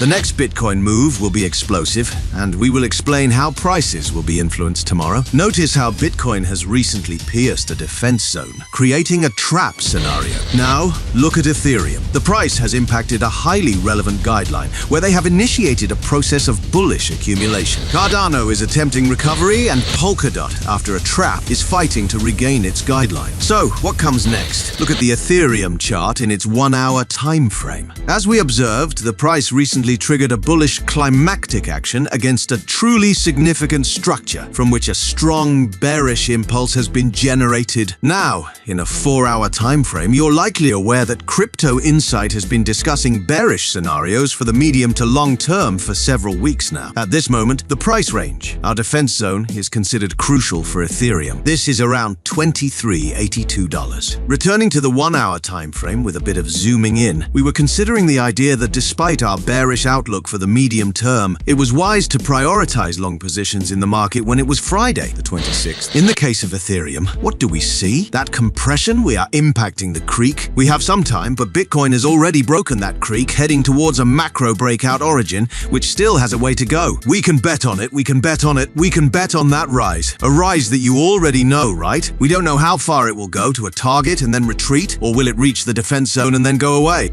The next Bitcoin move will be explosive, and we will explain how prices will be influenced tomorrow. Notice how Bitcoin has recently pierced a defense zone, creating a trap scenario. Now, look at Ethereum. The price has impacted a highly relevant guideline, where they have initiated a process of bullish accumulation. Cardano is attempting recovery, and Polkadot, after a trap, is fighting to regain its guideline. So, what comes next? Look at the Ethereum chart in its 1-hour time frame. As we observed, the price recently triggered a bullish climactic action against a truly significant structure from which a strong bearish impulse has been generated. Now, in a 4-hour time frame, you're likely aware that Crypto Insight has been discussing bearish scenarios for the medium to long term for several weeks now. At this moment, the price range, our defense zone, is considered crucial for Ethereum. This is around $23.82. Returning to the 1-hour time frame with a bit of zooming in, we were considering the idea that despite our bearish outlook for the medium term, it was wise to prioritize long positions in the market when it was Friday, the 26th. In the case of Ethereum, what do we see? That compression, we are impacting the creek. We have some time, but Bitcoin has already broken that creek, heading towards a macro breakout origin, which still has a way to go. We can bet on it, we can bet on it, we can bet on that rise. A rise that you already know, right? We don't know how far it will go to a target and then retreat, or will it reach the defense zone and then go away?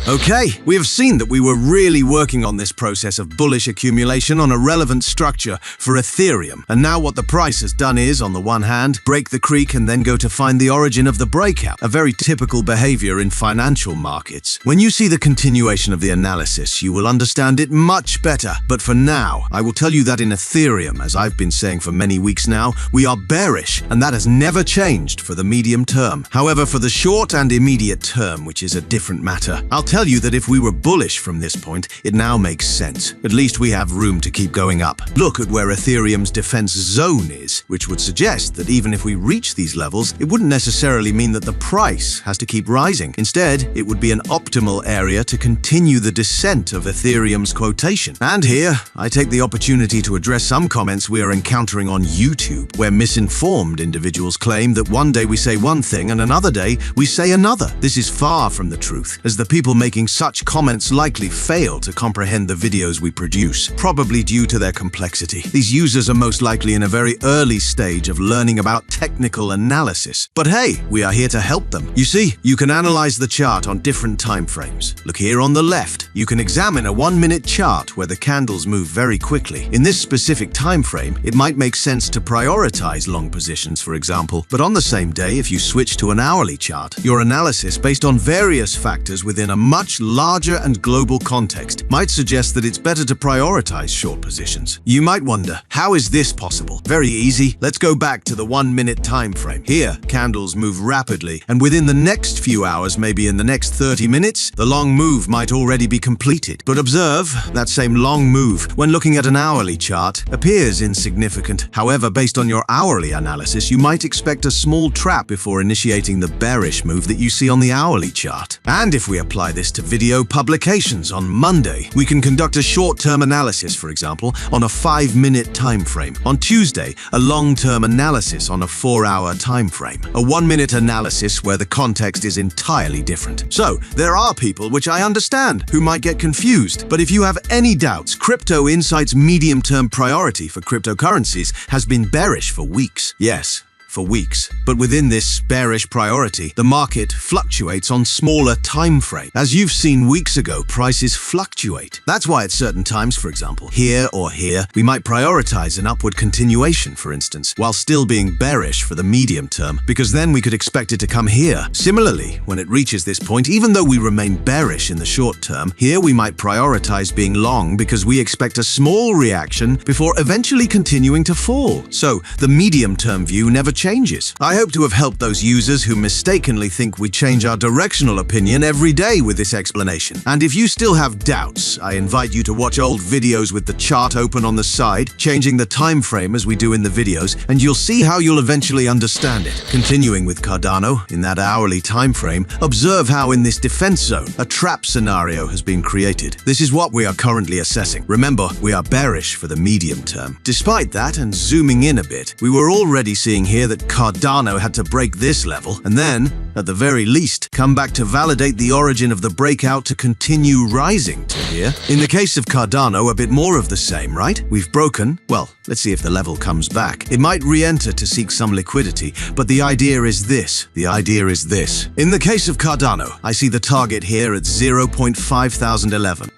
Okay, we have seen that we were really working on this process of bullish accumulation on a relevant structure for Ethereum. And now what the price has done is, on the one hand, break the creek and then go to find the origin of the breakout, a very typical behavior in financial markets. When you see the continuation of the analysis, you will understand it much better. But for now, I will tell you that in Ethereum, as I've been saying for many weeks now, we are bearish, and that has never changed for the medium term. However, for the short and immediate term, which is a different matter, I'll tell you that if we were bullish from this point, it now makes sense. At least we have room to keep going up. Look at where Ethereum's defense zone is, which would suggest that even if we reach these levels, it wouldn't necessarily mean that the price has to keep rising. Instead, it would be an optimal area to continue the descent of Ethereum's quotation. And here, I take the opportunity to address some comments we are encountering on YouTube, where misinformed individuals claim that one day we say one thing and another day we say another. This is far from the truth, as the people making such comments likely fail to comprehend the videos we produce, probably due to their complexity. These users are most likely in a very early stage of learning about technical analysis. But hey, we are here to help them. You see, you can analyze the chart on different time frames. Look here on the left. You can examine a 1-minute chart where the candles move very quickly. In this specific time frame, it might make sense to prioritize long positions, for example. But on the same day, if you switch to an hourly chart, your analysis based on various factors within a much larger and global context might suggest that it's better to prioritize short positions. You might wonder, how is this possible? Very easy. Let's go back to the 1-minute time frame. Here, candles move rapidly, and within the next few hours, maybe in the next 30 minutes, the long move might already be completed. But observe, that same long move, when looking at an hourly chart, appears insignificant. However, based on your hourly analysis, you might expect a small trap before initiating the bearish move that you see on the hourly chart. And if we apply this to video publications on Monday, we can conduct a short-term analysis, for example, on a 5-minute time frame. On Tuesday, a long-term analysis on a 4-hour time frame. A 1-minute analysis where the context is entirely different. So, there are people, which I understand, who might get confused. But if you have any doubts, Crypto Insight's medium-term priority for cryptocurrencies has been bearish for weeks. Yes, for weeks. But within this bearish priority, the market fluctuates on smaller time frames. As you've seen weeks ago, prices fluctuate. That's why at certain times, for example, here or here, we might prioritize an upward continuation, for instance, while still being bearish for the medium term, because then we could expect it to come here. Similarly, when it reaches this point, even though we remain bearish in the short term, here we might prioritize being long because we expect a small reaction before eventually continuing to fall. So, the medium-term view never changes. I hope to have helped those users who mistakenly think we change our directional opinion every day with this explanation. And if you still have doubts, I invite you to watch old videos with the chart open on the side, changing the time frame as we do in the videos, and you'll see how you'll eventually understand it. Continuing with Cardano, in that hourly time frame, observe how in this defense zone, a trap scenario has been created. This is what we are currently assessing. Remember, we are bearish for the medium term. Despite that, and zooming in a bit, we were already seeing here that that Cardano had to break this level, and then, at the very least, come back to validate the origin of the breakout to continue rising to here. In the case of Cardano, a bit more of the same, right? We've broken, well, let's see if the level comes back. It might re-enter to seek some liquidity, but the idea is this. In the case of Cardano, I see the target here at 0.5011.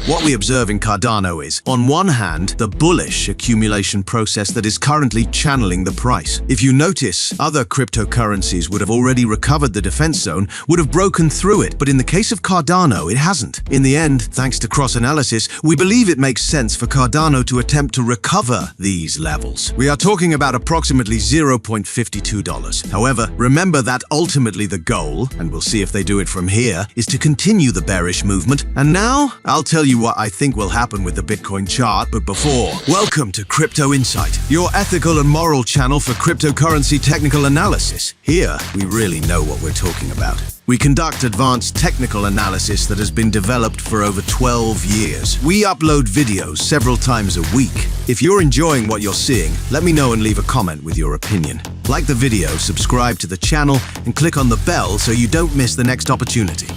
What we observe in Cardano is, on one hand, the bullish accumulation process that is currently channeling the price. If you notice, other cryptocurrencies would have already recovered the defense zone, would have broken through it, but in the case of Cardano, it hasn't. In the end, thanks to cross-analysis, we believe it makes sense for Cardano to attempt to recover these levels. We are talking about approximately $0.52. However, remember that ultimately the goal, and we'll see if they do it from here, is to continue the bearish movement. And now, I'll tell you what I think will happen with the Bitcoin chart, but before, welcome to Crypto Insight, your ethical and moral channel for cryptocurrency technical analysis. Here, we really know what we're talking about. We conduct advanced technical analysis that has been developed for over 12 years. We upload videos several times a week. If you're enjoying what you're seeing, let me know and leave a comment with your opinion. Like the video, subscribe to the channel, and click on the bell so you don't miss the next opportunity.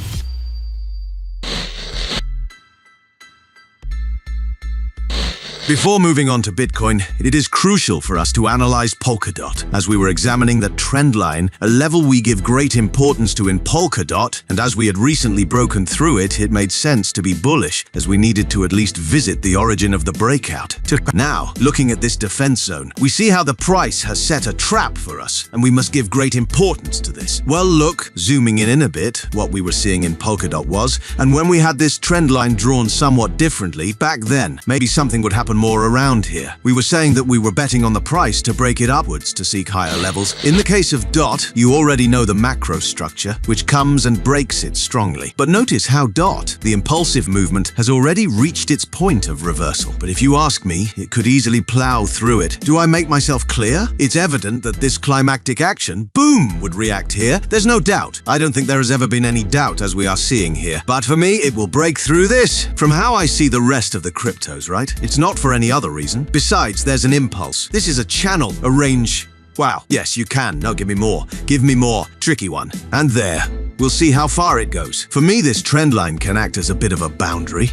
Before moving on to Bitcoin, it is crucial for us to analyze Polkadot. As we were examining the trend line, a level we give great importance to in Polkadot, and as we had recently broken through it, it made sense to be bullish, as we needed to at least visit the origin of the breakout. Now, looking at this defense zone, we see how the price has set a trap for us, and we must give great importance to this. Well, look, zooming in a bit, what we were seeing in Polkadot was, and when we had this trend line drawn somewhat differently, back then, maybe something would happen more around here. We were saying that we were betting on the price to break it upwards to seek higher levels. In the case of DOT, you already know the macro structure, which comes and breaks it strongly. But notice how DOT, the impulsive movement, has already reached its point of reversal. But if you ask me, it could easily plow through it. Do I make myself clear? It's evident that this climactic action, boom, would react here. There's no doubt. I don't think there has ever been any doubt as we are seeing here. But for me, it will break through this. From how I see the rest of the cryptos, right? It's not for any other reason. Besides, there's an impulse. This is a channel, a range. Wow, yes, you can. No, give me more. Give me more. Tricky one. And there. We'll see how far it goes. For me, this trend line can act as a bit of a boundary.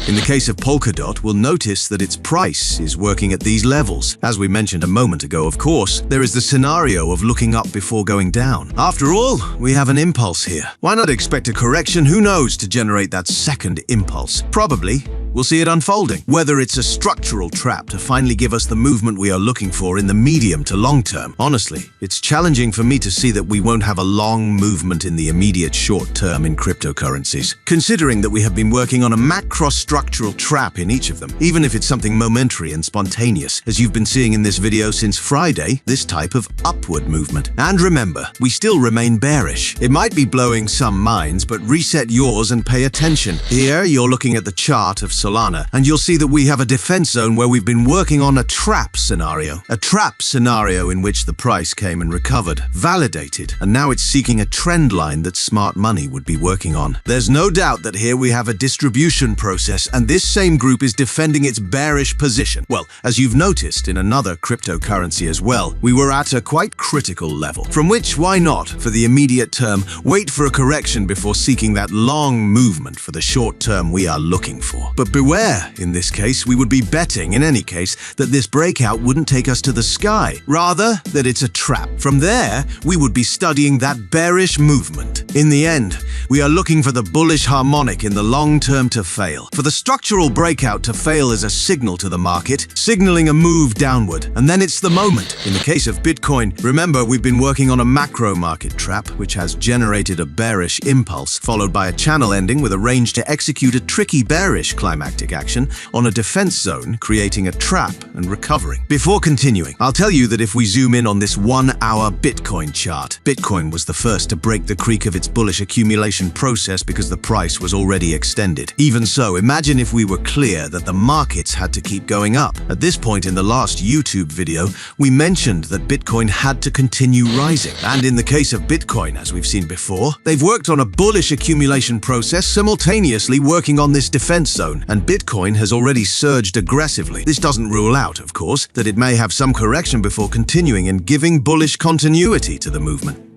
In the case of Polkadot, we'll notice that its price is working at these levels. As we mentioned a moment ago, of course, there is the scenario of looking up before going down. After all, we have an impulse here. Why not expect a correction, who knows, to generate that second impulse? Probably. We'll see it unfolding. Whether it's a structural trap to finally give us the movement we are looking for in the medium to long term. Honestly, it's challenging for me to see that we won't have a long movement in the immediate short term in cryptocurrencies, considering that we have been working on a macro structural trap in each of them, even if it's something momentary and spontaneous, as you've been seeing in this video since Friday, this type of upward movement. And remember, we still remain bearish. It might be blowing some minds, but reset yours and pay attention. Here, you're looking at the chart of Solana, and you'll see that we have a defense zone where we've been working on a trap scenario. A trap scenario in which the price came and recovered, validated, and now it's seeking a trend line that smart money would be working on. There's no doubt that here we have a distribution process, and this same group is defending its bearish position. Well, as you've noticed in another cryptocurrency as well, we were at a quite critical level, from which, why not, for the immediate term, wait for a correction before seeking that long movement for the short term we are looking for. But beware, in this case, we would be betting, in any case, that this breakout wouldn't take us to the sky. Rather, that it's a trap. From there, we would be studying that bearish movement. In the end, we are looking for the bullish harmonic in the long term to fail. For the structural breakout to fail as a signal to the market, signaling a move downward, and then it's the moment. In the case of Bitcoin, remember we've been working on a macro market trap, which has generated a bearish impulse, followed by a channel ending with a range to execute a tricky bearish climb anticlimactic action on a defense zone, creating a trap and recovering. Before continuing, I'll tell you that if we zoom in on this 1-hour Bitcoin chart, Bitcoin was the first to break the creek of its bullish accumulation process because the price was already extended. Even so, imagine if we were clear that the markets had to keep going up. At this point in the last YouTube video, we mentioned that Bitcoin had to continue rising. And in the case of Bitcoin, as we've seen before, they've worked on a bullish accumulation process simultaneously working on this defense zone, and Bitcoin has already surged aggressively. This doesn't rule out, of course, that it may have some correction before continuing and giving bullish continuity to the movement.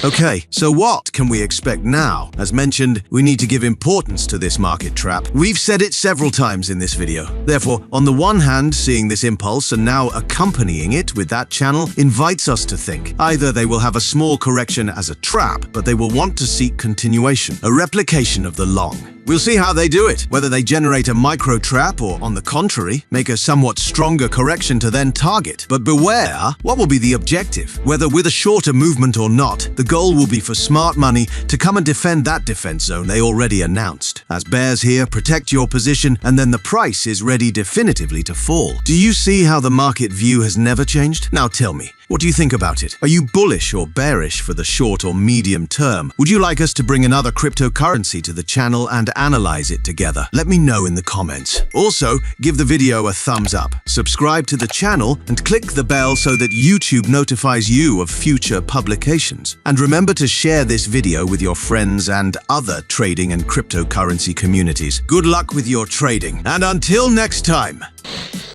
Okay, so what can we expect now? As mentioned, we need to give importance to this market trap. We've said it several times in this video. Therefore, on the one hand, seeing this impulse and now accompanying it with that channel invites us to think. Either they will have a small correction as a trap, but they will want to seek continuation, a replication of the long. We'll see how they do it, whether they generate a micro trap or, on the contrary, make a somewhat stronger correction to then target. But beware, what will be the objective? Whether with a shorter movement or not, the goal will be for smart money to come and defend that defense zone they already announced. As bears here, protect your position, and then the price is ready definitively to fall. Do you see how the market view has never changed? Now tell me, what do you think about it? Are you bullish or bearish for the short or medium term? Would you like us to bring another cryptocurrency to the channel and analyze it together? Let me know in the comments. Also, give the video a thumbs up, subscribe to the channel, and click the bell so that YouTube notifies you of future publications. And remember to share this video with your friends and other trading and cryptocurrency communities. Good luck with your trading, and until next time!